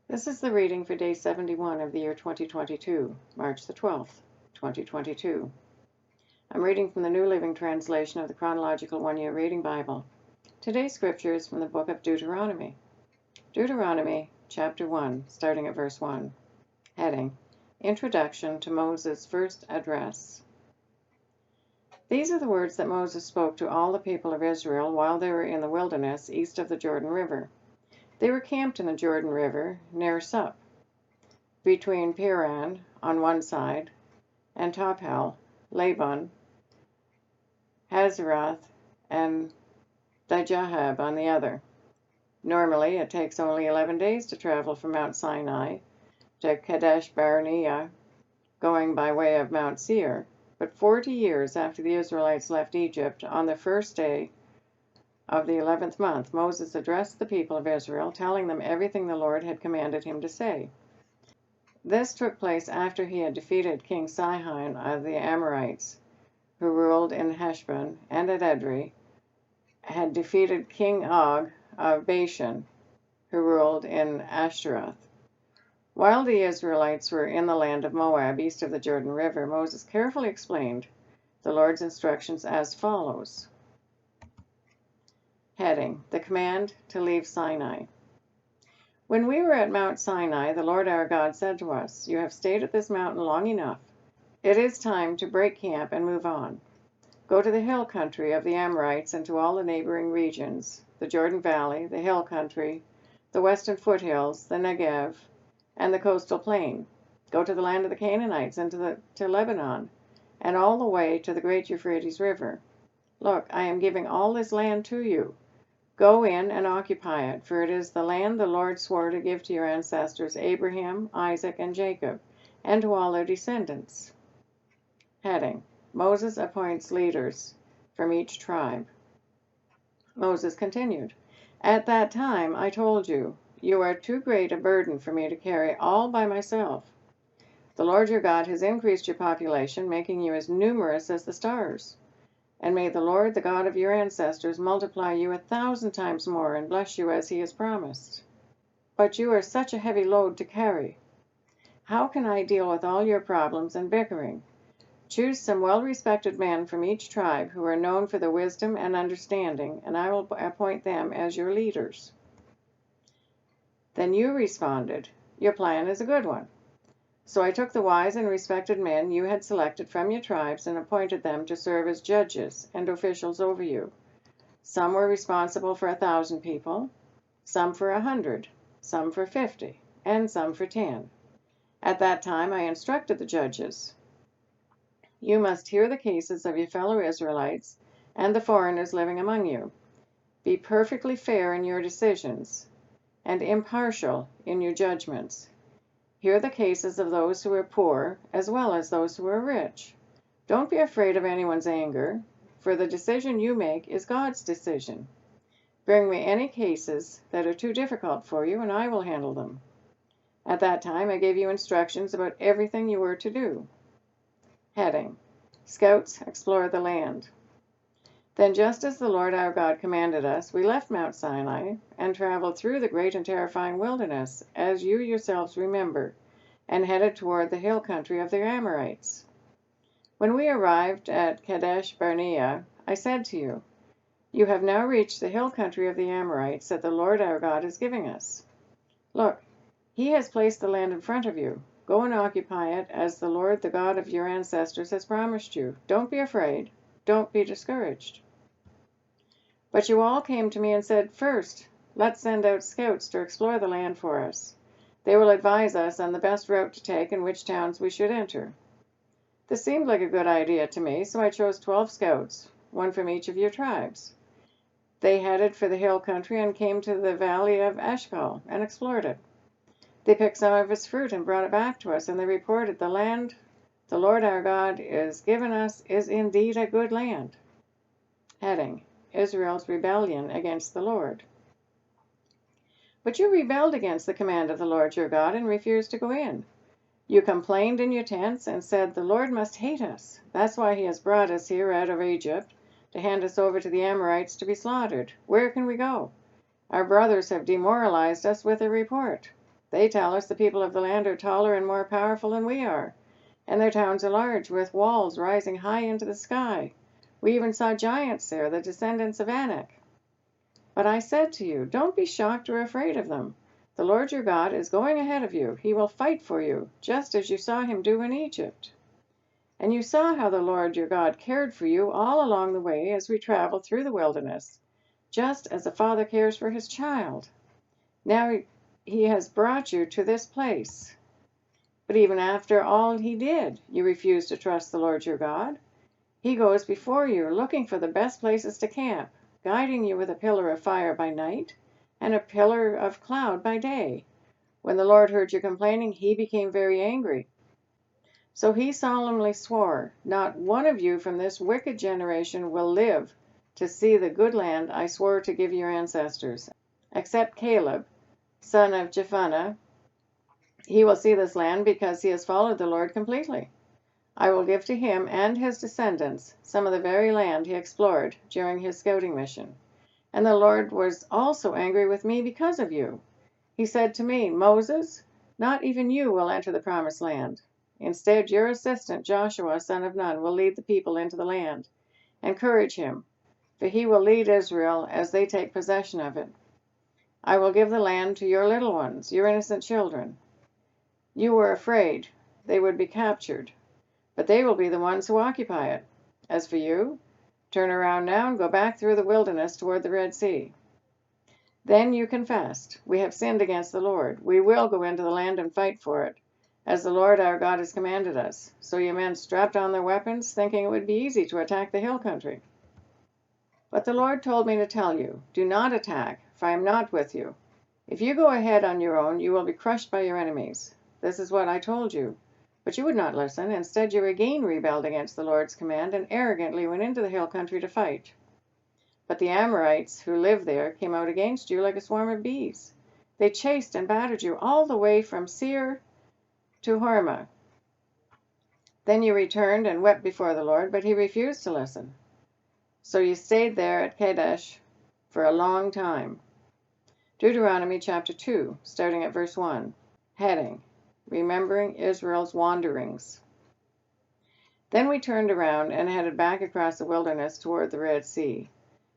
This is the reading for day 71 of the year 2022, March the 12th, 2022. I'm reading from the New Living Translation of the Chronological One-Year Reading Bible. Today's scripture is from the book of Deuteronomy. Deuteronomy, chapter 1, starting at verse 1. Heading: Introduction to Moses' First Address. These are the words that Moses spoke to all the people of Israel while they were in the wilderness east of the Jordan River. They were camped in the Jordan River near Sup, between Paran on one side and Tophel, Laban, Hazeroth, and Dijahab on the other. Normally, it takes only 11 days to travel from Mount Sinai to Kadesh Barnea, going by way of Mount Seir, but 40 years after the Israelites left Egypt, on the first day of the 11th month, Moses addressed the people of Israel, telling them everything the Lord had commanded him to say. This took place after he had defeated King Sihon of the Amorites, who ruled in Heshbon, and at Edrei, had defeated King Og of Bashan, who ruled in Ashtaroth. While the Israelites were in the land of Moab, east of the Jordan River, Moses carefully explained the Lord's instructions as follows. Heading: The command to leave Sinai. When we were at Mount Sinai, the Lord our God said to us, "You have stayed at this mountain long enough. It is time to break camp and move on. Go to the hill country of the Amorites and to all the neighboring regions, the Jordan Valley, the hill country, the western foothills, the Negev, and the coastal plain. Go to the land of the Canaanites and to Lebanon, and all the way to the great Euphrates River. Look, I am giving all this land to you. Go in and occupy it, for it is the land the Lord swore to give to your ancestors Abraham, Isaac, and Jacob, and to all their descendants." Heading: Moses appoints leaders from each tribe. Moses continued, "At that time I told you, you are too great a burden for me to carry all by myself. The Lord your God has increased your population, making you as numerous as the stars. And may the Lord, the God of your ancestors, multiply you 1,000 times more and bless you as he has promised. But you are such a heavy load to carry. How can I deal with all your problems and bickering? Choose some well-respected men from each tribe who are known for their wisdom and understanding, and I will appoint them as your leaders." Then you responded, "Your plan is a good one." So I took the wise and respected men you had selected from your tribes and appointed them to serve as judges and officials over you. Some were responsible for 1,000 people, some for 100, some for 50, and some for 10. At that time I instructed the judges, "You must hear the cases of your fellow Israelites and the foreigners living among you. Be perfectly fair in your decisions and impartial in your judgments. Hear the cases of those who are poor as well as those who are rich. Don't be afraid of anyone's anger, for the decision you make is God's decision. Bring me any cases that are too difficult for you, and I will handle them." At that time I gave you instructions about everything you were to do. Heading: Scouts explore the land. Then, just as the Lord our God commanded us, we left Mount Sinai and traveled through the great and terrifying wilderness, as you yourselves remember, and headed toward the hill country of the Amorites. When we arrived at Kadesh Barnea, I said to you, "You have now reached the hill country of the Amorites that the Lord our God is giving us. Look, he has placed the land in front of you. Go and occupy it as the Lord, the God of your ancestors, has promised you. Don't be afraid. Don't be discouraged." But you all came to me and said, "First, let's send out scouts to explore the land for us. They will advise us on the best route to take and which towns we should enter." This seemed like a good idea to me, so I chose 12 scouts, one from each of your tribes. They headed for the hill country and came to the valley of Eshcol and explored it. They picked some of its fruit and brought it back to us, and they reported, "The land the Lord our God is given us is indeed a good land." Heading: Israel's rebellion against the Lord. But you rebelled against the command of the Lord your God and refused to go in. You complained in your tents and said, "The Lord must hate us. That's why he has brought us here out of Egypt, to hand us over to the Amorites to be slaughtered. Where can we go? Our brothers have demoralized us with their report." They tell us the people of the land are taller and more powerful than we are, and their towns are large, with walls rising high into the sky. We even saw giants there, the descendants of Anak. But I said to you, don't be shocked or afraid of them. The Lord your God is going ahead of you. He will fight for you, just as you saw him do in Egypt. And you saw how the Lord your God cared for you all along the way as we traveled through the wilderness, just as a father cares for his child. Now he has brought you to this place. But even after all he did, you refuse to trust the Lord your God. He goes before you, looking for the best places to camp, guiding you with a pillar of fire by night and a pillar of cloud by day. When the Lord heard you complaining, he became very angry. So he solemnly swore, not one of you from this wicked generation will live to see the good land I swore to give your ancestors, except Caleb, son of Jephunneh. He will see this land because he has followed the Lord completely. I will give to him and his descendants some of the very land he explored during his scouting mission. And the Lord was also angry with me because of you. He said to me, Moses, not even you will enter the promised land. Instead, your assistant, Joshua, son of Nun, will lead the people into the land. Encourage him, for he will lead Israel as they take possession of it. I will give the land to your little ones, your innocent children. You were afraid they would be captured, but they will be the ones who occupy it. As for you, turn around now and go back through the wilderness toward the Red Sea. Then you confessed, we have sinned against the Lord. We will go into the land and fight for it, as the Lord our God has commanded us. So your men strapped on their weapons, thinking it would be easy to attack the hill country. But the Lord told me to tell you, do not attack, for I am not with you. If you go ahead on your own, you will be crushed by your enemies. This is what I told you. But you would not listen. Instead, you again rebelled against the Lord's command and arrogantly went into the hill country to fight. But the Amorites who lived there came out against you like a swarm of bees. They chased and battered you all the way from Seir to Hormah. Then you returned and wept before the Lord, but he refused to listen. So you stayed there at Kadesh for a long time. Deuteronomy chapter 2, starting at verse 1. Heading: Remembering Israel's Wanderings. Then we turned around and headed back across the wilderness toward the Red Sea,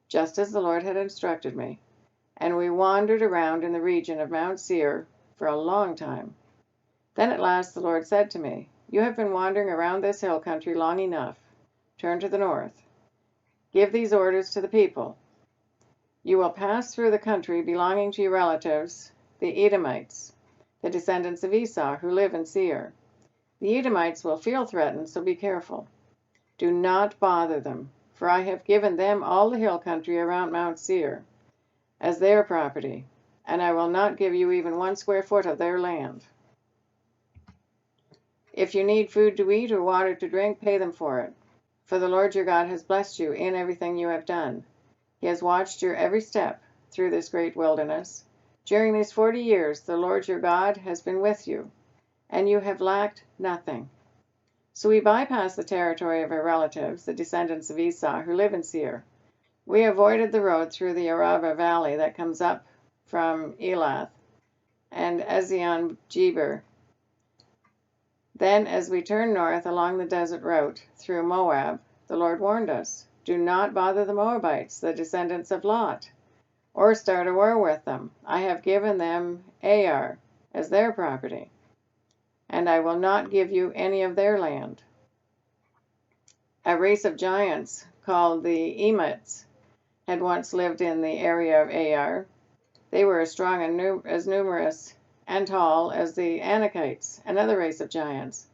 just as the Lord had instructed me, and we wandered around in the region of Mount Seir for a long time. Then at last the Lord said to me, You have been wandering around this hill country long enough. Turn to the north. Give these orders to the people. You will pass through the country belonging to your relatives, the Edomites, the descendants of Esau who live in Seir. The Edomites will feel threatened, so be careful. Do not bother them, for I have given them all the hill country around Mount Seir as their property, and I will not give you even 1 square foot of their land. If you need food to eat or water to drink, pay them for it, for the Lord your God has blessed you in everything you have done. He has watched your every step through this great wilderness. During these 40 years, the Lord your God has been with you, and you have lacked nothing. So we bypassed the territory of our relatives, the descendants of Esau, who live in Seir. We avoided the road through the Arava Valley that comes up from Elath and Ezion-Geber. Then, as we turned north along the desert route through Moab, the Lord warned us, Do not bother the Moabites, the descendants of Lot, or start a war with them. I have given them Ar as their property, and I will not give you any of their land. A race of giants called the Emites had once lived in the area of Ar. They were as strong and as numerous and tall as the Anakites, another race of giants.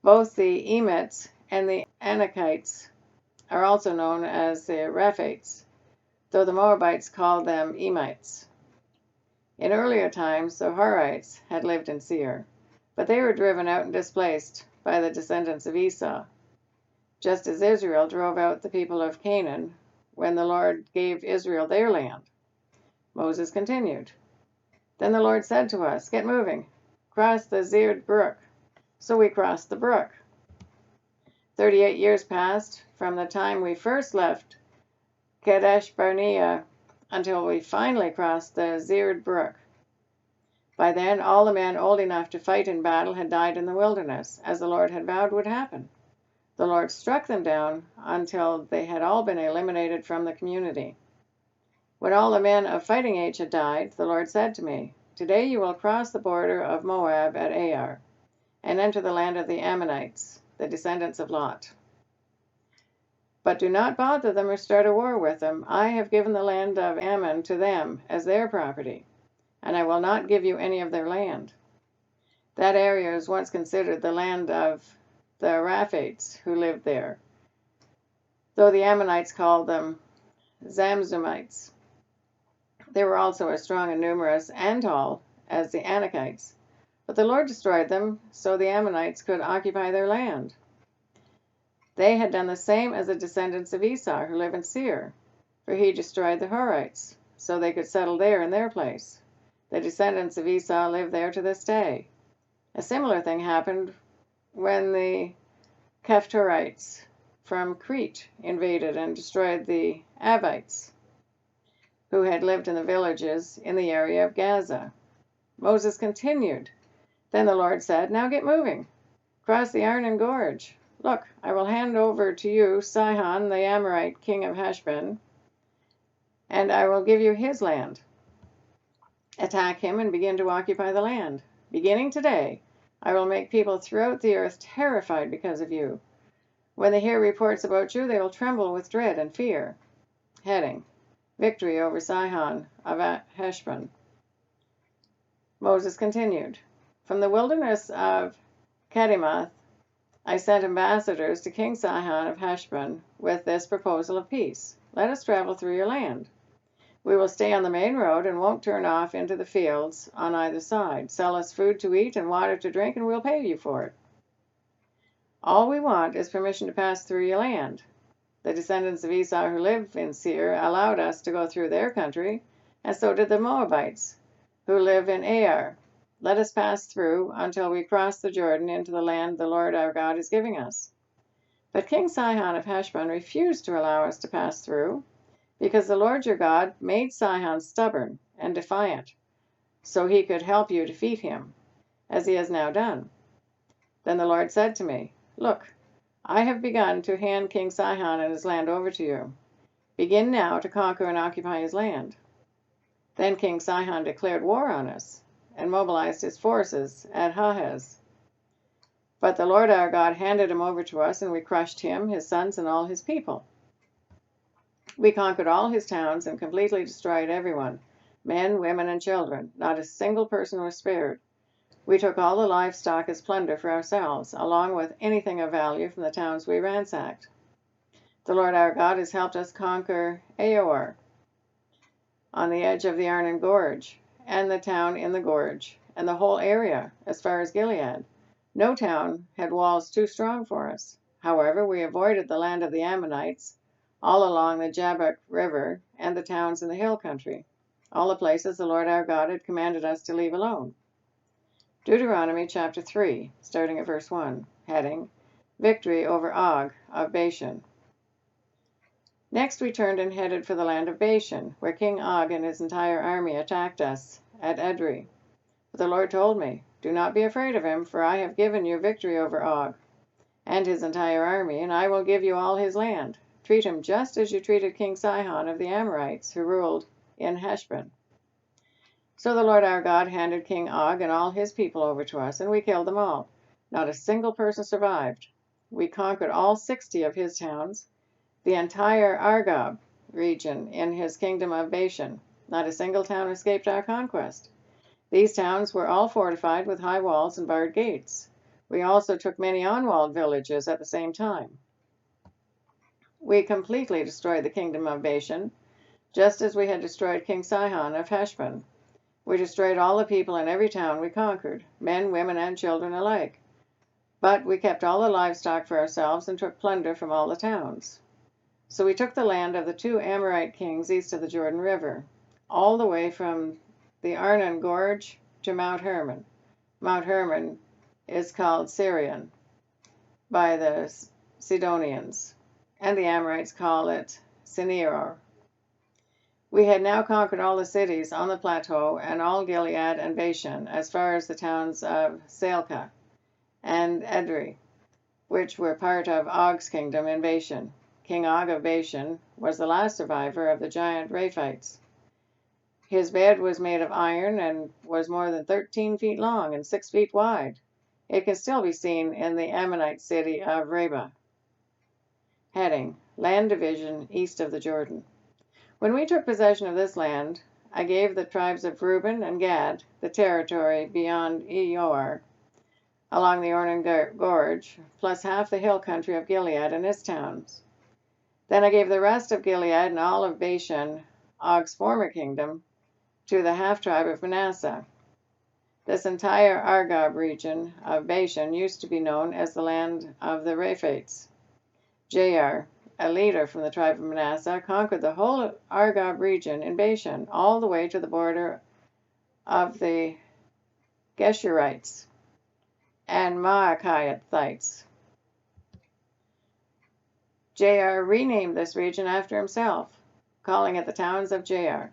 Both the Emites and the Anakites are also known as the Rephaites, though the Moabites called them Emites. In earlier times, the Horites had lived in Seir, but they were driven out and displaced by the descendants of Esau, just as Israel drove out the people of Canaan when the Lord gave Israel their land. Moses continued, Then the Lord said to us, Get moving, cross the Zered brook. So we crossed the brook. 38 years passed from the time we first left Kadesh Barnea until we finally crossed the Zered brook. By then, all the men old enough to fight in battle had died in the wilderness, as the Lord had vowed would happen. The Lord struck them down until they had all been eliminated from the community. When all the men of fighting age had died, the Lord said to me, "Today you will cross the border of Moab at Ar, and enter the land of the Ammonites, the descendants of Lot. But do not bother them or start a war with them. I have given the land of Ammon to them as their property, and I will not give you any of their land." That area was once considered the land of the Raphites who lived there, though the Ammonites called them Zamzumites. They were also as strong and numerous and tall as the Anakites, but the Lord destroyed them so the Ammonites could occupy their land. They had done the same as the descendants of Esau who live in Seir, for he destroyed the Horites, so they could settle there in their place. The descendants of Esau live there to this day. A similar thing happened when the Kephtorites from Crete invaded and destroyed the Avites, who had lived in the villages in the area of Gaza. Moses continued. Then the Lord said, "Now get moving. Cross the Arnon Gorge. Look, I will hand over to you Sihon, the Amorite king of Heshbon, and I will give you his land. Attack him and begin to occupy the land. Beginning today, I will make people throughout the earth terrified because of you. When they hear reports about you, they will tremble with dread and fear." Heading: Victory over Sihon of Heshbon. Moses continued. From the wilderness of Kedemoth, I sent ambassadors to King Sihon of Heshbon with this proposal of peace. "Let us travel through your land. We will stay on the main road and won't turn off into the fields on either side. Sell us food to eat and water to drink, and we'll pay you for it. All we want is permission to pass through your land. The descendants of Esau who live in Seir allowed us to go through their country, and so did the Moabites who live in Ar. Let us pass through until we cross the Jordan into the land the Lord our God is giving us." But King Sihon of Heshbon refused to allow us to pass through, because the Lord your God made Sihon stubborn and defiant, so he could help you defeat him, as he has now done. Then the Lord said to me, "Look, I have begun to hand King Sihon and his land over to you. Begin now to conquer and occupy his land." Then King Sihon declared war on us and mobilized his forces at Hahez. But the Lord our God handed him over to us, and we crushed him, his sons, and all his people. We conquered all his towns and completely destroyed everyone, men, women, and children. Not a single person was spared. We took all the livestock as plunder for ourselves, along with anything of value from the towns we ransacked. The Lord our God has helped us conquer Aor on the edge of the Arnon Gorge, and the town in the gorge, and the whole area as far as Gilead. No town had walls too strong for us. However, we avoided the land of the Ammonites, all along the Jabbok River, and the towns in the hill country, all the places the Lord our God had commanded us to leave alone. Deuteronomy chapter 3, starting at verse 1, heading: Victory over Og of Bashan. Next we turned and headed for the land of Bashan, where King Og and his entire army attacked us at Edrei. But the Lord told me, "Do not be afraid of him, for I have given you victory over Og and his entire army, and I will give you all his land. Treat him just as you treated King Sihon of the Amorites, who ruled in Heshbon." So the Lord our God handed King Og and all his people over to us, and we killed them all. Not a single person survived. We conquered all 60 of his towns, the entire Argob region in his kingdom of Bashan. Not a single town escaped our conquest. These towns were all fortified with high walls and barred gates. We also took many unwalled villages at the same time. We completely destroyed the kingdom of Bashan, just as we had destroyed King Sihon of Heshbon. We destroyed all the people in every town we conquered, men, women, and children alike. But we kept all the livestock for ourselves and took plunder from all the towns. So we took the land of the 2 Amorite kings east of the Jordan River, all the way from the Arnon Gorge to Mount Hermon. Mount Hermon is called Sirion by the Sidonians, and the Amorites call it Senir. We had now conquered all the cities on the plateau and all Gilead and Bashan, as far as the towns of Salcah and Edrei, which were part of Og's kingdom in Bashan. King Og of Bashan was the last survivor of the giant Rephites. His bed was made of iron and was more than 13 feet long and 6 feet wide. It can still be seen in the Ammonite city of Reba. Heading: Land Division east of the Jordan. When we took possession of this land, I gave the tribes of Reuben and Gad the territory beyond Eor, along the Ornan Gorge, plus half the hill country of Gilead and its towns. Then I gave the rest of Gilead and all of Bashan, Og's former kingdom, to the half-tribe of Manasseh. This entire Argob region of Bashan used to be known as the land of the Rephites. Jair, a leader from the tribe of Manasseh, conquered the whole Argob region in Bashan, all the way to the border of the Geshurites and Maachites. Jair renamed this region after himself, calling it the towns of Jair,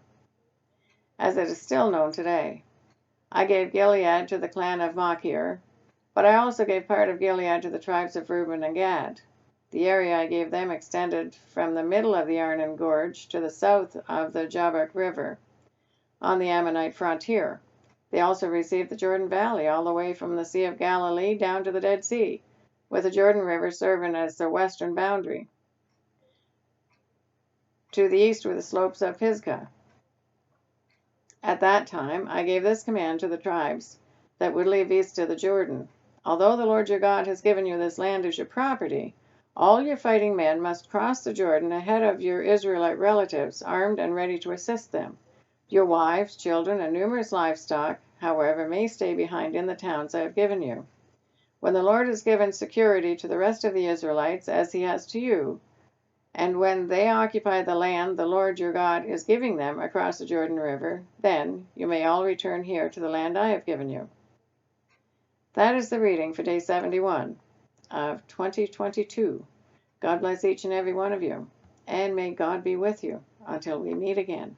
as it is still known today. I gave Gilead to the clan of Machir, but I also gave part of Gilead to the tribes of Reuben and Gad. The area I gave them extended from the middle of the Arnon Gorge to the south of the Jabbok River, on the Ammonite frontier. They also received the Jordan Valley all the way from the Sea of Galilee down to the Dead Sea, with the Jordan River serving as their western boundary. To the east were the slopes of Pisgah. At that time I gave this command to the tribes that would live east of the Jordan: although the Lord your God has given you this land as your property, all your fighting men must cross the Jordan ahead of your Israelite relatives, armed and ready to assist them. Your wives, children, and numerous livestock, however, may stay behind in the towns I have given you. When the Lord has given security to the rest of the Israelites, as he has to you, and when they occupy the land the Lord your God is giving them across the Jordan River, then you may all return here to the land I have given you. That is the reading for day 71 of 2022. God bless each and every one of you, and may God be with you until we meet again.